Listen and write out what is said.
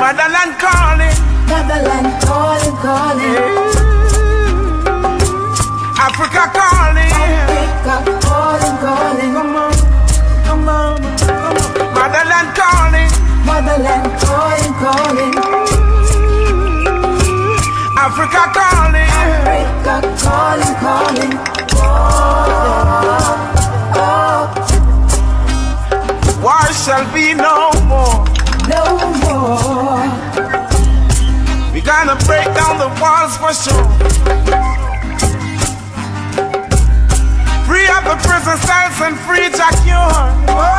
Motherland calling. Motherland calling, calling. Africa calling. Africa calling, calling. Come on, come on, come on. Motherland calling. Motherland calling, calling. Africa calling. Africa calling, calling. Oh, oh. War shall be no more. No more. We gonna break down the walls for sure. Free up the prison cells and free Jack York. Oh.